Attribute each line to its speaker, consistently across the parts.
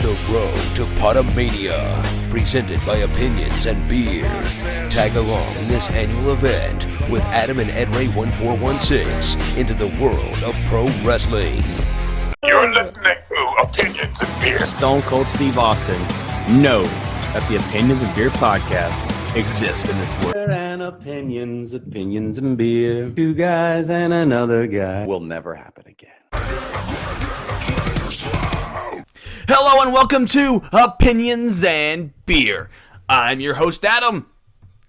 Speaker 1: The road to PodaMania, presented by Opinions and Beer. Tag along in this annual event with Adam and Ed Ray 1416 into the world of pro wrestling.
Speaker 2: You're listening to Opinions and Beer.
Speaker 3: Stone Cold Steve Austin knows that the Opinions and Beer podcast exists in this world.
Speaker 4: And opinions and beer. Two guys and another guy.
Speaker 3: Will never happen again.
Speaker 5: Hello and welcome to Opinions and Beer. I'm your host, Adam.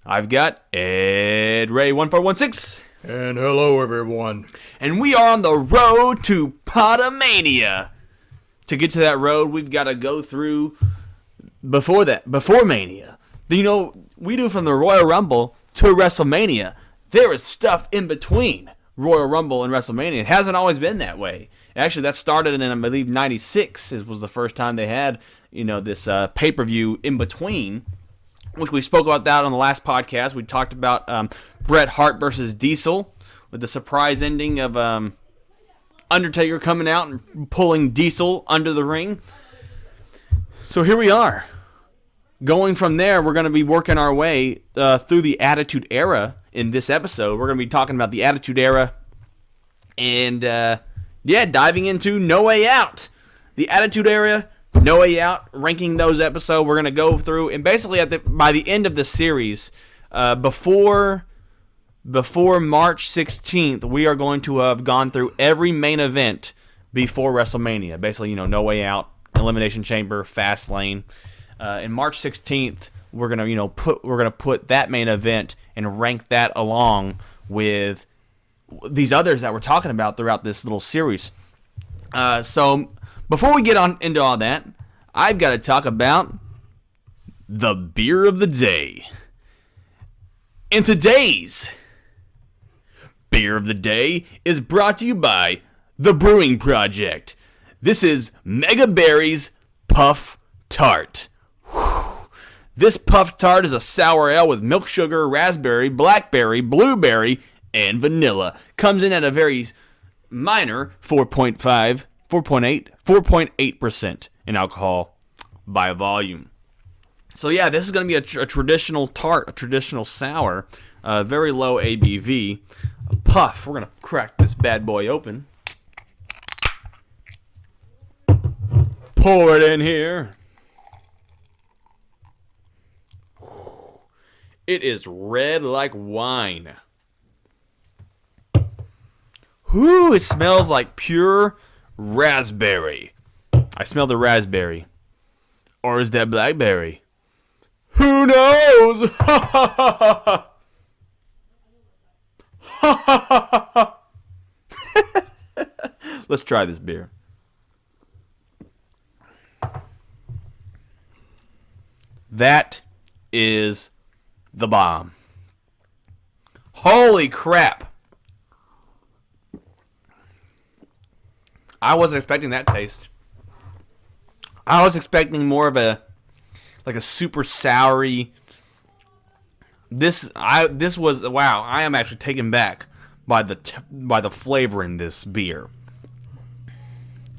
Speaker 5: I've got Ed Ray 1416.
Speaker 6: And hello, everyone.
Speaker 5: And we are on the road to PodaMania. To get to that road, we've got to go through before Mania. You know, we do from the Royal Rumble to Wrestlemania. There is stuff in between Royal Rumble and Wrestlemania. It hasn't always been that way. Actually, that started in, I believe, 96 was the first time they had, this pay-per-view in between, which we spoke about that on the last podcast. We talked about Bret Hart versus Diesel with the surprise ending of Undertaker coming out and pulling Diesel under the ring. So here we are. Going from there, we're going to be working our way through the Attitude Era in this episode. We're going to be talking about the Attitude Era and, diving into No Way Out. The Attitude Era, No Way Out, ranking those episodes. We're going to go through, and basically by the end of the series, before March 16th, we are going to have gone through every main event before WrestleMania. Basically, No Way Out, Elimination Chamber, Fastlane. In March 16th, we're gonna put that main event and rank that along with these others that we're talking about throughout this little series. So before we get on into all that, I've got to talk about the beer of the day. And today's beer of the day is brought to you by The Brewing Project. This is Mega Berries Puff Tart. This Puff Tart is a sour ale with milk sugar, raspberry, blackberry, blueberry, and vanilla. Comes in at a very minor 4.8% in alcohol by volume. So yeah, this is going to be a traditional tart, a traditional sour, very low ABV. A puff. We're going to crack this bad boy open. Pour it in here. It is red like wine. Whoo, it smells like pure raspberry. I smell the raspberry. Or is that blackberry? Who knows? Let's try this beer. That is the bomb. Holy crap. I wasn't expecting that taste. I was expecting more of a super soury. This was wow. I am actually taken back by the flavor in this beer.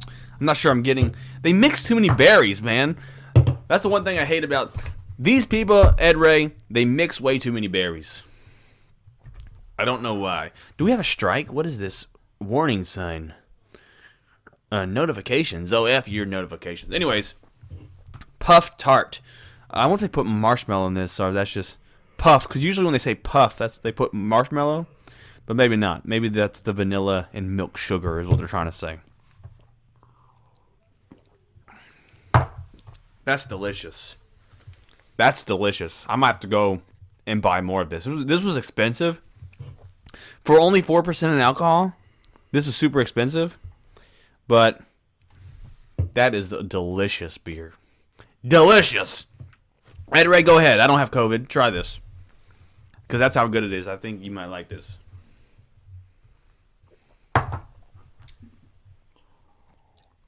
Speaker 5: I'm not sure I'm getting. They mix too many berries, man. That's the one thing I hate about these people, Ed Ray. They mix way too many berries. I don't know why. Do we have a strike? What is this warning sign? Notifications. Oh, F your notifications. Anyways, Puff Tart. I wonder if they put marshmallow in this, or that's just puff. Because usually when they say puff, they put marshmallow. But maybe not. Maybe that's the vanilla and milk sugar is what they're trying to say. That's delicious. That's delicious. I might have to go and buy more of this. This was expensive. For only 4% in alcohol, this was super expensive. But that is a delicious beer. Delicious! Ed Ray, go ahead. I don't have COVID. Try this. Because that's how good it is. I think you might like this.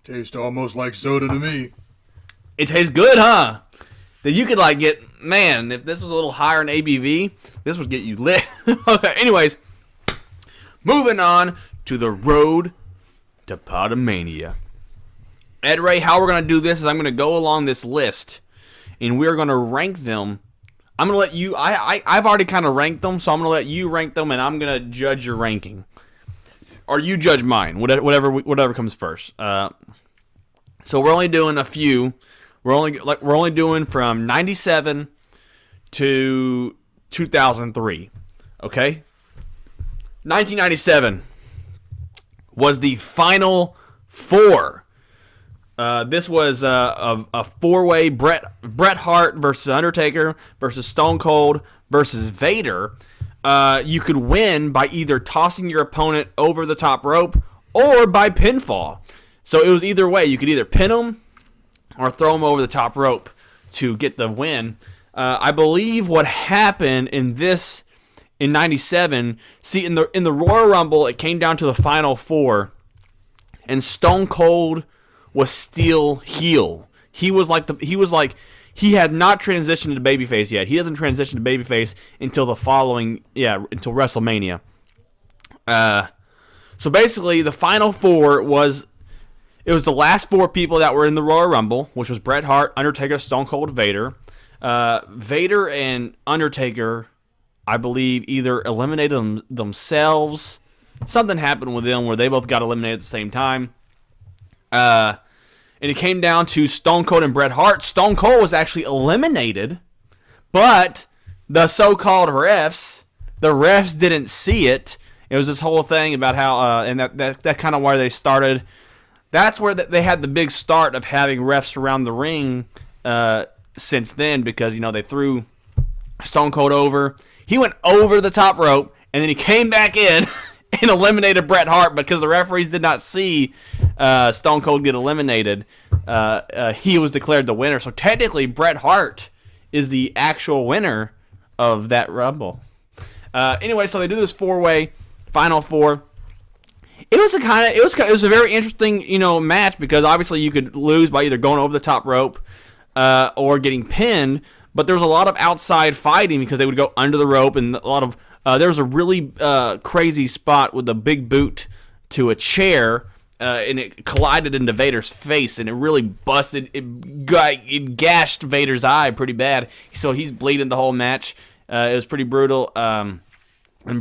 Speaker 6: Tastes almost like soda to me.
Speaker 5: It tastes good, huh? That you could man, if this was a little higher in ABV, this would get you lit. Okay, anyways, moving on to the road to PodaMania. Ed Ray, how we're going to do this is I'm going to go along this list, and we're going to rank them. I'm going to let you, I've already kind of ranked them, so I'm going to let you rank them, and I'm going to judge your ranking. Or you judge mine, whatever comes first. So we're only doing a few. We're only doing from 97 to 2003. Okay? 1997 was the Final Four. This was a four-way Bret Hart versus Undertaker versus Stone Cold versus Vader. You could win by either tossing your opponent over the top rope or by pinfall. So it was either way. You could either pin them or throw them over the top rope to get the win. I believe what happened in 97. See, in the Royal Rumble, it came down to the Final Four, and Stone Cold was still heel. He had not transitioned to babyface yet. He doesn't transition to babyface until until WrestleMania. So basically, the Final Four was the last four people that were in the Royal Rumble, which was Bret Hart, Undertaker, Stone Cold, Vader. Vader and Undertaker, I believe, either eliminated themselves. Something happened with them where they both got eliminated at the same time. And it came down to Stone Cold and Bret Hart. Stone Cold was actually eliminated, but the so-called refs didn't see it. It was this whole thing about how, and that kind of where they started. That's where they had the big start of having refs around the ring since then, because they threw Stone Cold over. He went over the top rope, and then he came back in and eliminated Bret Hart because the referees did not see Stone Cold get eliminated. He was declared the winner. So technically, Bret Hart is the actual winner of that Rumble. Anyway, so they do this four-way Final Four. It was a very interesting match, because obviously you could lose by either going over the top rope or getting pinned. But there was a lot of outside fighting because they would go under the rope, and a lot of there was a really crazy spot with a big boot to a chair, and it collided into Vader's face, and it really busted. It gashed Vader's eye pretty bad, so he's bleeding the whole match. It was pretty brutal. And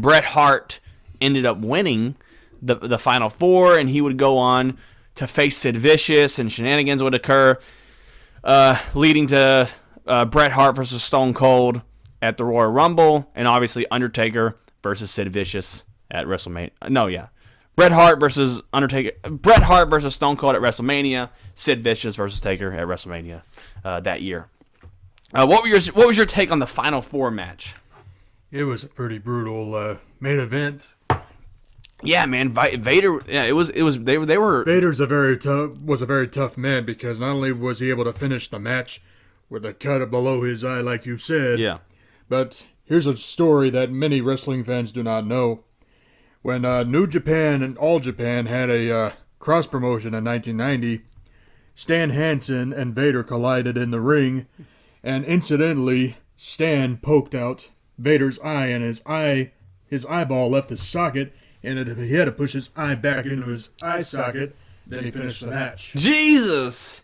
Speaker 5: Bret Hart ended up winning the Final Four, and he would go on to face Sid Vicious, and shenanigans would occur, leading to Bret Hart versus Stone Cold at the Royal Rumble, and obviously Undertaker versus Sid Vicious at WrestleMania. Bret Hart versus Stone Cold at WrestleMania. Sid Vicious versus Taker at WrestleMania that year. What was your take on the Final Four match?
Speaker 6: It was a pretty brutal main event.
Speaker 5: Yeah, man, Vader. Yeah, it was. They were.
Speaker 6: Vader's was a very tough man, because not only was he able to finish the match with a cut below his eye, like you said.
Speaker 5: Yeah.
Speaker 6: But here's a story that many wrestling fans do not know. When New Japan and All Japan had a cross promotion in 1990, Stan Hansen and Vader collided in the ring, and incidentally, Stan poked out Vader's eye, and his eyeball left his socket, and he had to push his eye back into his eye socket. Then he finished the match.
Speaker 5: Jesus!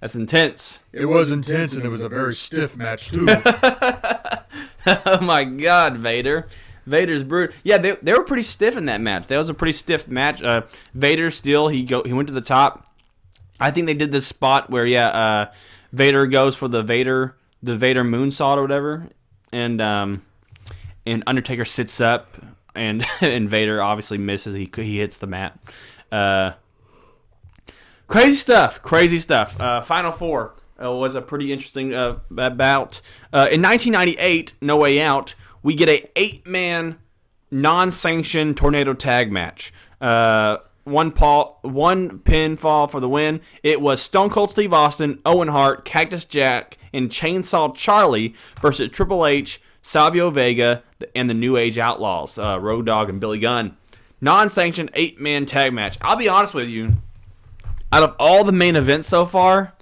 Speaker 5: That's intense.
Speaker 6: It was intense, and it was a very stiff match, too.
Speaker 5: Oh, my God, Vader. Vader's brutal. Yeah, they were pretty stiff in that match. That was a pretty stiff match. Vader still, he went to the top. I think they did this spot where, Vader goes for the Vader moonsault or whatever, and Undertaker sits up, and Vader obviously misses. He hits the mat. Crazy stuff. Final Four was a pretty interesting bout. In 1998, No Way Out, we get a 8-man non-sanctioned tornado tag match. One pinfall for the win. It was Stone Cold Steve Austin, Owen Hart, Cactus Jack, and Chainsaw Charlie versus Triple H, Savio Vega, and the New Age Outlaws, Road Dogg and Billy Gunn. Non-sanctioned 8-man tag match. I'll be honest with you. Out of all the main events so far,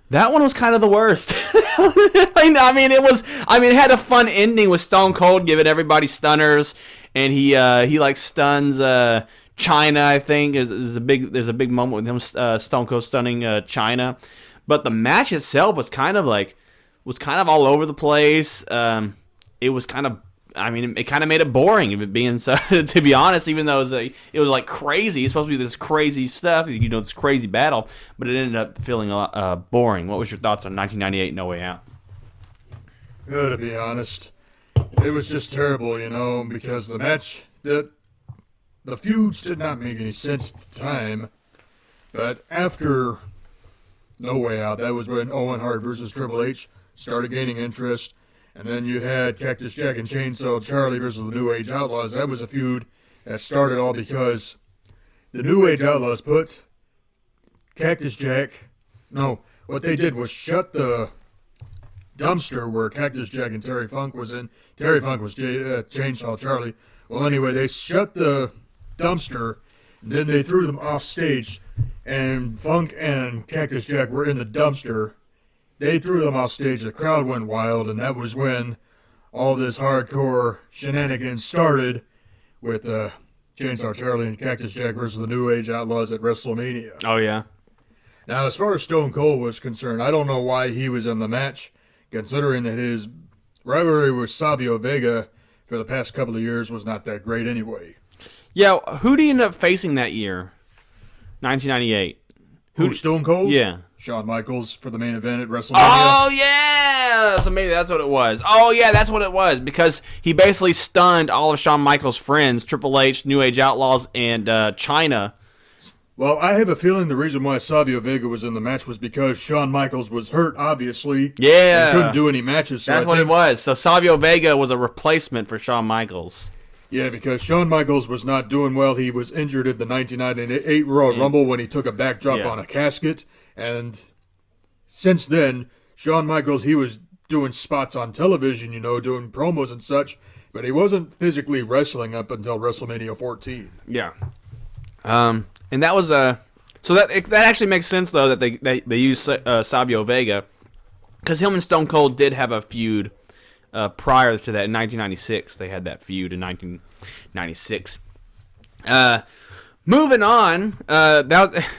Speaker 5: that one was kind of the worst. It had a fun ending with Stone Cold giving everybody stunners, and he stuns China, I think, is a big. There's a big moment with him, Stone Cold stunning China, but the match itself was kind of all over the place. It was kind of. I mean, it kind of made it boring, if it being so, to be honest, even though it was like crazy. It's supposed to be this crazy stuff, this crazy battle, but it ended up feeling a lot boring. What was your thoughts on 1998 No Way Out?
Speaker 6: To be honest, it was just terrible, because the match, the feuds did not make any sense at the time. But after No Way Out, that was when Owen Hart versus Triple H started gaining interest. And then you had Cactus Jack and Chainsaw Charlie versus the New Age Outlaws. That was a feud that started all because the New Age Outlaws put Cactus Jack... No, what they did was shut the dumpster where Cactus Jack and Terry Funk was in. Terry Funk was Chainsaw Charlie. Well, anyway, they shut the dumpster, and then they threw them off stage, and Funk and Cactus Jack were in the dumpster. They threw them off stage, the crowd went wild, and that was when all this hardcore shenanigans started with Chainsaw Charlie and Cactus Jack versus the New Age Outlaws at Wrestlemania.
Speaker 5: Oh, yeah.
Speaker 6: Now, as far as Stone Cold was concerned, I don't know why he was in the match, considering that his rivalry with Savio Vega for the past couple of years was not that great anyway.
Speaker 5: Yeah, who did he end up facing that year? 1998.
Speaker 6: Who, Stone Cold?
Speaker 5: Yeah.
Speaker 6: Shawn Michaels for the main event at WrestleMania.
Speaker 5: Oh, yeah! So maybe that's what it was. Oh, yeah, that's what it was. Because he basically stunned all of Shawn Michaels' friends, Triple H, New Age Outlaws, and China.
Speaker 6: Well, I have a feeling the reason why Savio Vega was in the match was because Shawn Michaels was hurt, obviously.
Speaker 5: Yeah.
Speaker 6: And couldn't do any matches. So
Speaker 5: that's what it was. So Savio Vega was a replacement for Shawn Michaels.
Speaker 6: Yeah, because Shawn Michaels was not doing well. He was injured in the 1998 Royal Rumble when he took a backdrop on a casket. And since then, Shawn Michaels, he was doing spots on television, doing promos and such. But he wasn't physically wrestling up until WrestleMania 14.
Speaker 5: Yeah. And that was so that actually makes sense, though, that they used Savio Vega. Because him and Stone Cold did have a feud prior to that in 1996. They had that feud in 1996. Moving on,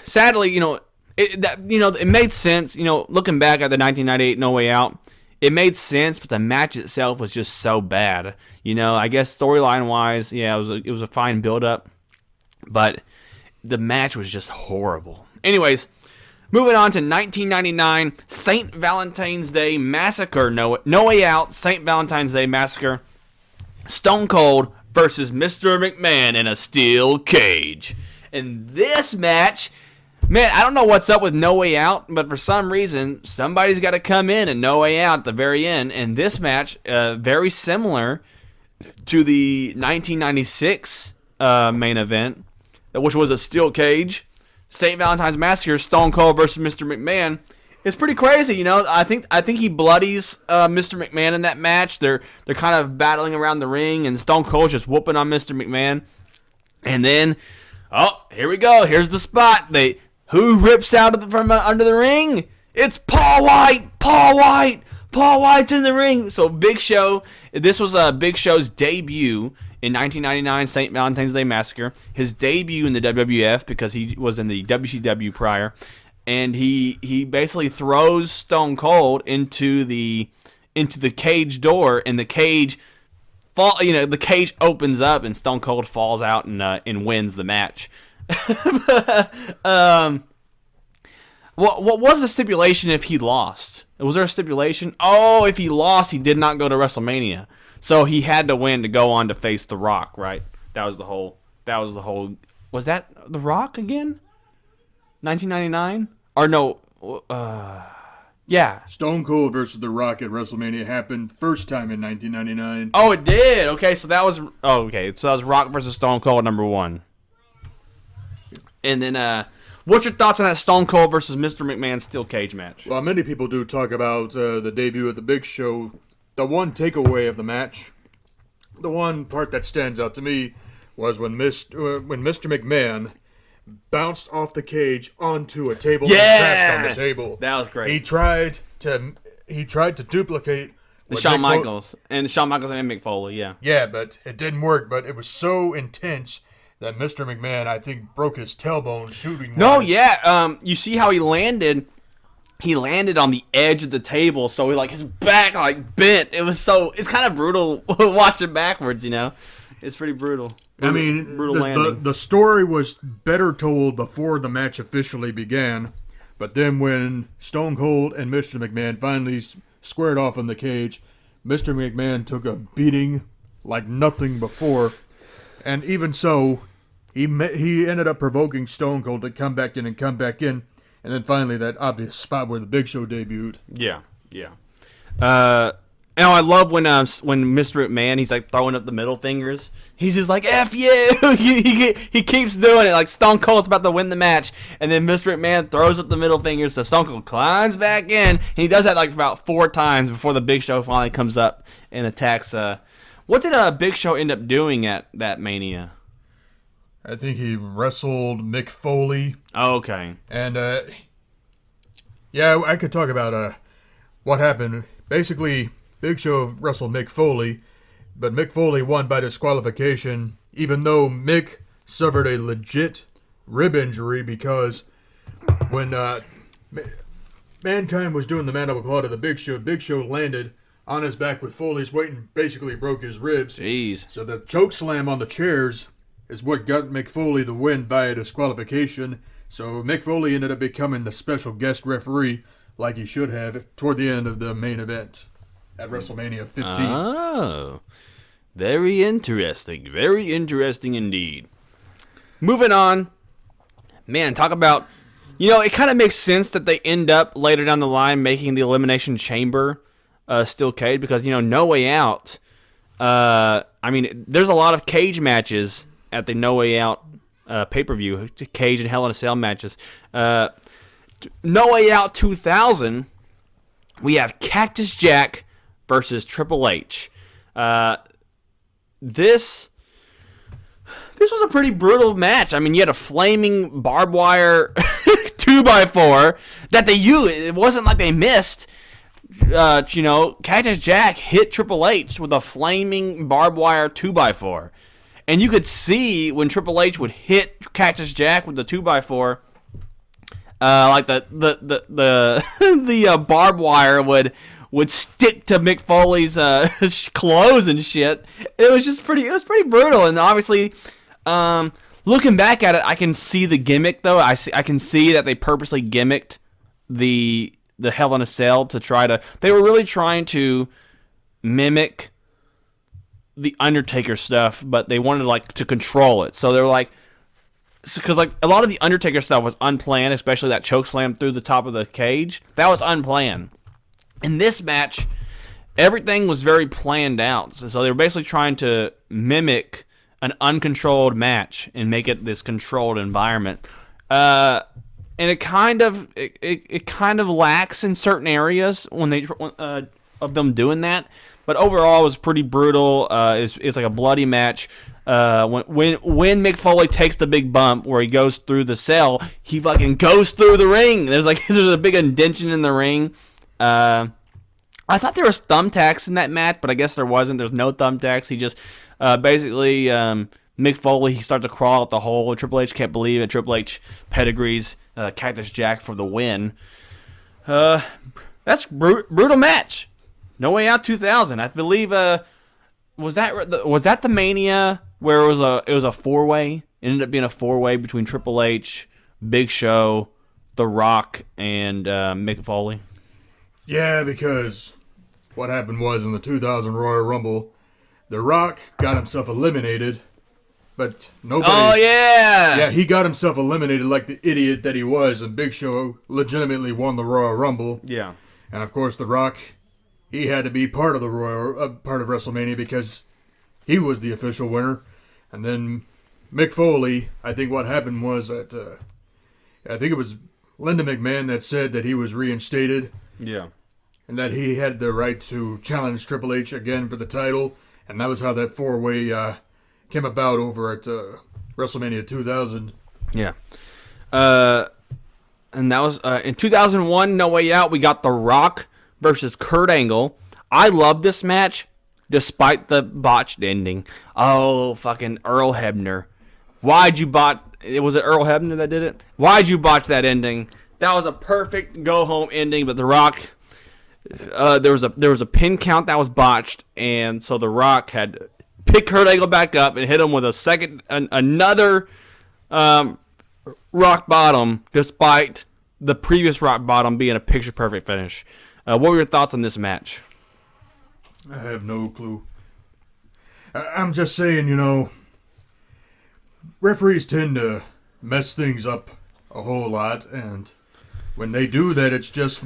Speaker 5: sadly, it made sense. Looking back at the 1998 No Way Out, it made sense, but the match itself was just so bad. I guess storyline wise, yeah, it was a fine build up, but the match was just horrible. Anyways. Moving on to 1999, St. Valentine's Day Massacre. No Way Out, St. Valentine's Day Massacre. Stone Cold versus Mr. McMahon in a steel cage. And this match, man, I don't know what's up with No Way Out, but for some reason, somebody's got to come in and No Way Out at the very end. And this match, very similar to the 1996 main event, which was a steel cage. St. Valentine's Massacre, Stone Cold versus Mr. McMahon. It's pretty crazy, I think he bloodies Mr. McMahon in that match. They're kind of battling around the ring, and Stone Cold's just whooping on Mr. McMahon. And then, here we go. Here's the spot. Who rips out from under the ring? It's Paul White. Paul White's in the ring. So Big Show. This was Big Show's debut. In 1999, St. Valentine's Day Massacre, his debut in the WWF because he was in the WCW prior, and he basically throws Stone Cold into the cage door, and the cage the cage opens up, and Stone Cold falls out and wins the match. What was the stipulation if he lost? Was there a stipulation? Oh, if he lost, he did not go to WrestleMania. So he had to win to go on to face The Rock, right? That was the whole. Was that The Rock again? 1999? Or no? Yeah.
Speaker 6: Stone Cold versus The Rock at WrestleMania happened first time in 1999.
Speaker 5: Oh, it did. Okay, so that was. Oh, okay. So that was Rock versus Stone Cold #1. And then, what's your thoughts on that Stone Cold versus Mr. McMahon steel cage match?
Speaker 6: Well, many people do talk about the debut of the Big Show. The one takeaway of the match, the one part that stands out to me, was when Mr. McMahon bounced off the cage onto a table and crashed on the table.
Speaker 5: That was great.
Speaker 6: He tried to duplicate
Speaker 5: the Shawn Michaels and Mick Foley, yeah.
Speaker 6: Yeah, but it didn't work. But it was so intense that Mr. McMahon, I think, broke his tailbone shooting.
Speaker 5: No, yeah. You see how he landed? He landed on the edge of the table, so his back bent. It's kind of brutal watching backwards, It's pretty brutal. Brutal landing.
Speaker 6: The story was better told before the match officially began, but then when Stone Cold and Mr. McMahon finally squared off in the cage, Mr. McMahon took a beating like nothing before, and even so, he ended up provoking Stone Cold to come back in, and then finally that obvious spot where the Big Show debuted.
Speaker 5: Yeah. I love when Mr. McMahon, he's throwing up the middle fingers. He's just like, F you! he keeps doing it. Like Stone Cold's about to win the match, and then Mr. McMahon throws up the middle fingers, so Stone Cold climbs back in, and he does that about 4 times before the Big Show finally comes up and attacks. What did Big Show end up doing at that Mania?
Speaker 6: I think he wrestled Mick Foley.
Speaker 5: Oh, okay.
Speaker 6: And, I could talk about what happened. Basically, Big Show wrestled Mick Foley, but Mick Foley won by disqualification, even though Mick suffered a legit rib injury because when Mankind was doing the mandible claw to the Big Show landed on his back with Foley's weight and basically broke his ribs.
Speaker 5: Jeez.
Speaker 6: So the choke slam on the chairs is what got Mick Foley the win by disqualification. So Mick Foley ended up becoming the special guest referee like he should have toward the end of the main event at Wrestlemania 15.
Speaker 5: Oh, very interesting. Very interesting indeed. Moving on. Man, talk about... it kind of makes sense that they end up later down the line making the Elimination Chamber steel cage because, No Way Out. There's a lot of cage matches at the No Way Out pay-per-view. Cage and Hell in a Cell matches. No Way Out 2000, we have Cactus Jack versus Triple H. This was a pretty brutal match. You had a flaming barbed wire 2x4 that they used. It wasn't like they missed. Cactus Jack hit Triple H with a flaming barbed wire 2x4. And you could see when Triple H would hit Cactus Jack with the 2x4, the barbed wire would stick to Mick Foley's clothes and shit. It was pretty brutal. And obviously, looking back at it, I can see the gimmick though. I can see that they purposely gimmicked the Hell in a Cell to try to. They were really trying to mimic the Undertaker stuff, but they wanted to control it. So they're because a lot of the Undertaker stuff was unplanned, especially that choke slam through the top of the cage. That was unplanned. In this match, everything was very planned out. So they were basically trying to mimic an uncontrolled match and make it this controlled environment. And it kind of lacks in certain areas when of them doing that. But overall, it was pretty brutal. It's like a bloody match. When Mick Foley takes the big bump where he goes through the cell, he fucking goes through the ring. There's a big indention in the ring. I thought there was thumbtacks in that match, but I guess there wasn't. There's no thumbtacks. He just basically Mick Foley, he starts to crawl out the hole. Triple H can't believe it. Triple H pedigrees Cactus Jack for the win. That's brutal match. No Way Out 2000. I believe was that the Mania where it was a 4-way? It ended up being a 4-way between Triple H, Big Show, The Rock, and Mick Foley.
Speaker 6: Yeah, because what happened was in the 2000 Royal Rumble, The Rock got himself eliminated, but nobody...
Speaker 5: Oh, yeah!
Speaker 6: Yeah, he got himself eliminated like the idiot that he was, and Big Show legitimately won the Royal Rumble.
Speaker 5: Yeah.
Speaker 6: And of course, The Rock, he had to be part of part of WrestleMania because he was the official winner. And then Mick Foley, I think what happened was that, I think it was Linda McMahon that said that he was reinstated.
Speaker 5: Yeah.
Speaker 6: And that he had the right to challenge Triple H again for the title. And that was how that 4-way came about over at WrestleMania 2000.
Speaker 5: Yeah. And that was in 2001, No Way Out, we got The Rock versus Kurt Angle. I love this match, despite the botched ending. Oh, fucking Earl Hebner. Why'd you botch? Was it Earl Hebner that did it? Why'd you botch that ending? That was a perfect go-home ending, but The Rock, there was a pin count that was botched, and so The Rock had to pick Kurt Angle back up and hit him with another rock bottom, despite the previous rock bottom being a picture-perfect finish. What were your thoughts on this match?
Speaker 6: I have no clue. I'm just saying, referees tend to mess things up a whole lot, and when they do that, it just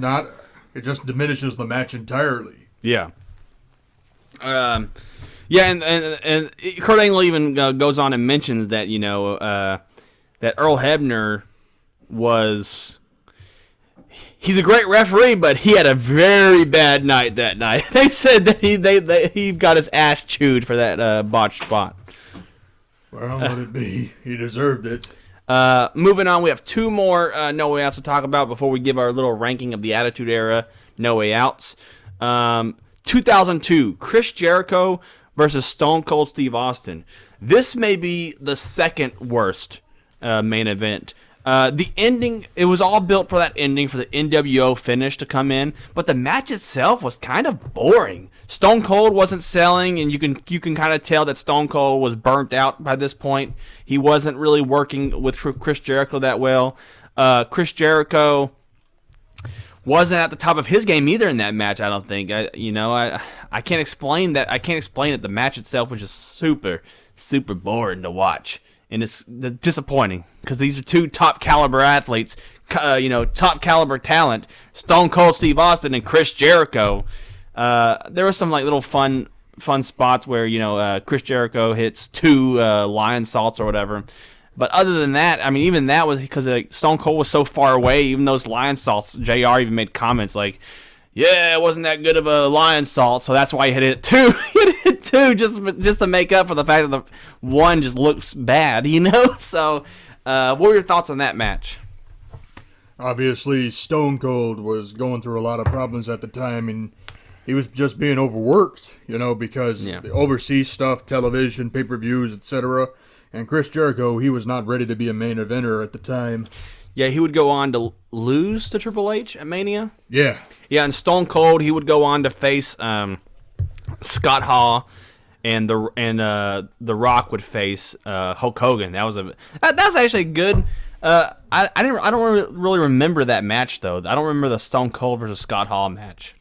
Speaker 6: diminishes the match entirely.
Speaker 5: Yeah. And Kurt Angle even goes on and mentions that, that Earl Hebner he's a great referee, but he had a very bad night that night. They said that he got his ass chewed for that botched spot.
Speaker 6: Well, let it be. He deserved it.
Speaker 5: Moving on, we have two more No Way Outs to talk about before we give our little ranking of the Attitude Era No Way Outs. 2002, Chris Jericho versus Stone Cold Steve Austin. This may be the second worst main event. The ending, it was all built for that ending, for the NWO finish to come in, but the match itself was kind of boring. Stone Cold wasn't selling, and you can kind of tell that Stone Cold was burnt out by this point. He wasn't really working with Chris Jericho that well. Chris Jericho wasn't at the top of his game either in that match, I don't think. I can't explain that. I can't explain it. The match itself was just super, super boring to watch. And it's disappointing because these are two top caliber athletes, top caliber talent. Stone Cold Steve Austin and Chris Jericho. There were some little fun spots where Chris Jericho hits two lion salts or whatever. But other than that, I mean, even that was because Stone Cold was so far away. Even those lion salts, JR even made comments like, "Yeah, it wasn't that good of a lion salt, so that's why he hit it two. He hit it two just to make up for the fact that the one just looks bad, So, what were your thoughts on that match?
Speaker 6: Obviously, Stone Cold was going through a lot of problems at the time, and he was just being overworked, because the overseas stuff, television, pay-per-views, etc. And Chris Jericho, he was not ready to be a main eventer at the time.
Speaker 5: Yeah, he would go on to lose to Triple H at Mania.
Speaker 6: Yeah.
Speaker 5: Yeah, and Stone Cold, he would go on to face Scott Hall, and the Rock would face Hulk Hogan. That was actually good. I don't really remember that match though. I don't remember the Stone Cold versus Scott Hall match.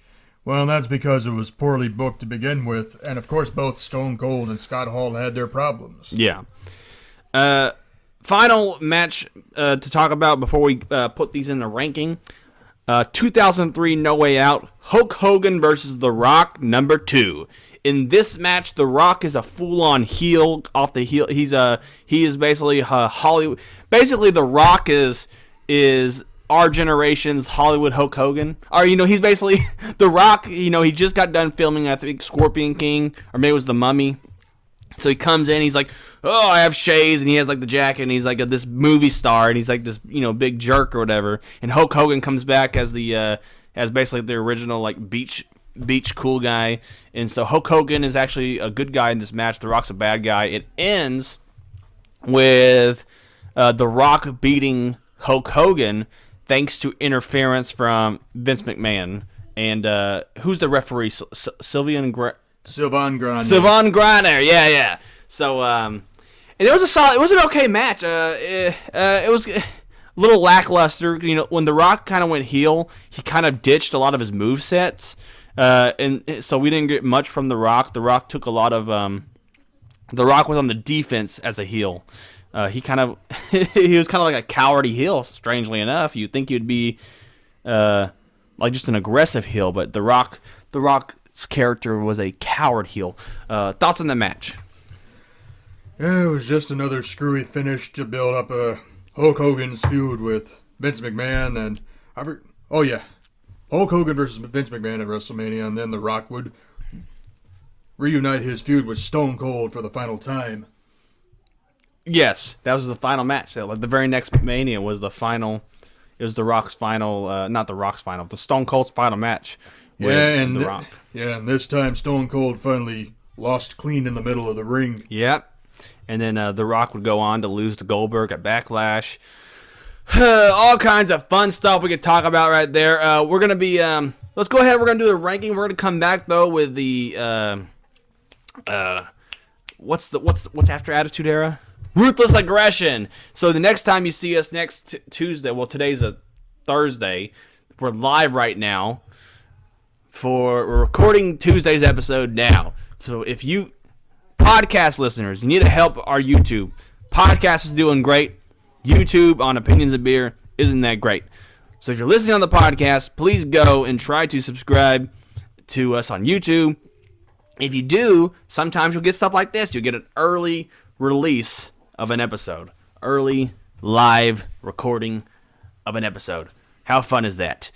Speaker 6: Well, that's because it was poorly booked to begin with, and of course both Stone Cold and Scott Hall had their problems.
Speaker 5: Yeah. Final match to talk about before we put these in the ranking. 2003 No Way Out, Hulk Hogan versus The Rock, number 2. In this match, The Rock is a full-on heel off the heel. He is basically Hollywood. Basically, The Rock is our generation's Hollywood Hulk Hogan. Or he's basically The Rock. He just got done filming, I think, Scorpion King, or maybe it was The Mummy. So he comes in, he's like, "Oh, I have shades," and he has the jacket, and he's this movie star, and he's this big jerk or whatever. And Hulk Hogan comes back as as basically the original beach cool guy. And so Hulk Hogan is actually a good guy in this match. The Rock's a bad guy. It ends with The Rock beating Hulk Hogan thanks to interference from Vince McMahon. And who's the referee? Sylvain Grenier. Sylvain Grenier, yeah. So, and it was an okay match. It was a little lackluster. When The Rock kind of went heel, he kind of ditched a lot of his movesets. And so we didn't get much from The Rock. The Rock took a lot of, The Rock was on the defense as a heel. He was kind of like a cowardly heel, strangely enough. You'd think he'd be, just an aggressive heel, but The Rock's character was a coward heel. Thoughts on the match?
Speaker 6: Yeah, it was just another screwy finish to build up Hulk Hogan's feud with Vince McMahon, and Hulk Hogan versus Vince McMahon at WrestleMania, and then The Rock would reunite his feud with Stone Cold for the final time.
Speaker 5: Yes, that was the final match. The very next Mania was the final. It was The Rock's final, not The Rock's final, the Stone Cold's final match.
Speaker 6: And
Speaker 5: The Rock.
Speaker 6: And this time Stone Cold finally lost clean in the middle of the ring.
Speaker 5: Yep. And then The Rock would go on to lose to Goldberg at Backlash. All kinds of fun stuff we could talk about right there. We're going to be... let's go ahead. We're going to do the ranking. We're going to come back, though, with the... What's after Attitude Era? Ruthless Aggression. So the next time you see us next Tuesday... Well, today's a Thursday. We're live right now. We're recording Tuesday's episode now. So if you... Podcast listeners, you need to help our YouTube. Podcast is doing great. YouTube on Opinions of Beer isn't that great. So if you're listening on the podcast, please go and try to subscribe to us on YouTube. If you do, sometimes you'll get stuff like this. You'll get an early release of an episode. Early live recording of an episode. How fun is that?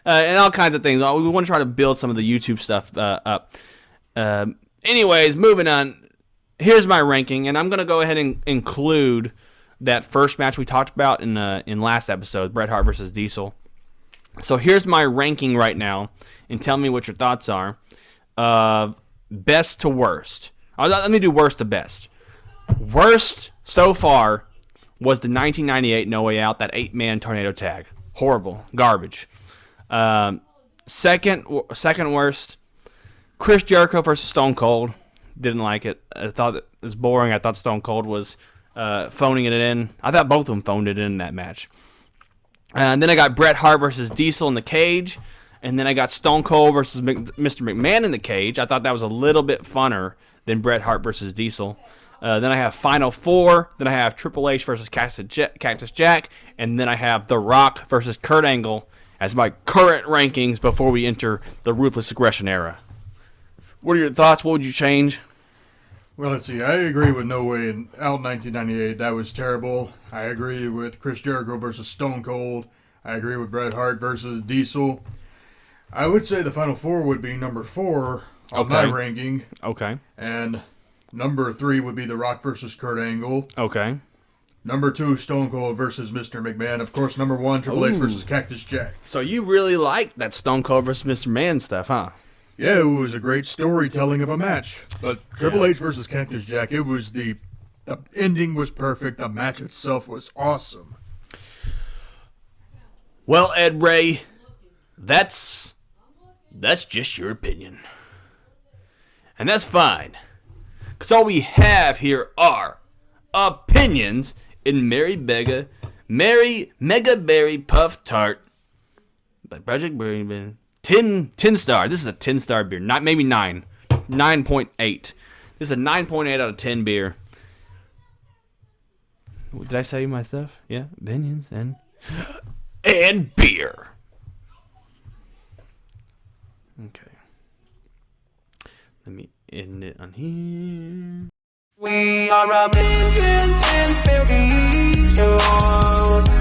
Speaker 5: And all kinds of things. We want to try to build some of the YouTube stuff up. Anyways, moving on. Here's my ranking, and I'm going to go ahead and include that first match we talked about in last episode, Bret Hart versus Diesel. So here's my ranking right now, and tell me what your thoughts are. Best to worst. Let me do worst to best. Worst so far was the 1998 No Way Out, that 8-man tornado tag. Horrible. Garbage. Second worst, Chris Jericho versus Stone Cold. Didn't like it. I thought it was boring. I thought Stone Cold was phoning it in. I thought both of them phoned it in that match. And then I got Bret Hart versus Diesel in the cage. And then I got Stone Cold versus Mr. McMahon in the cage. I thought that was a little bit funner than Bret Hart versus Diesel. Then I have Final Four. Then I have Triple H versus Cactus Jack. And then I have The Rock versus Kurt Angle as my current rankings before we enter the Ruthless Aggression era. What are your thoughts? What would you change?
Speaker 6: Well, let's see. I agree with No Way Out 1998. That was terrible. I agree with Chris Jericho versus Stone Cold. I agree with Bret Hart versus Diesel. I would say the Final Four would be number 4 on my ranking.
Speaker 5: Okay.
Speaker 6: And number 3 would be The Rock versus Kurt Angle.
Speaker 5: Okay.
Speaker 6: Number 2, Stone Cold versus Mr. McMahon. Of course, number 1, Triple H versus Cactus Jack.
Speaker 5: So you really like that Stone Cold versus Mr. McMahon stuff, huh?
Speaker 6: Yeah, it was a great storytelling of a match. But Triple H versus Cactus Jack, it was the ending was perfect. The match itself was awesome.
Speaker 5: Well, Ed Ray, that's just your opinion. And that's fine. Because all we have here are opinions in Mega Berry Puff Tart by Project Berry. 10 star. This is a 10 star beer. Not maybe 9. 9.8. This is a 9.8 out of 10 beer. Did I say my stuff? Yeah, opinions and beer. Okay. Let me end it on here.
Speaker 7: We are opinions and beer.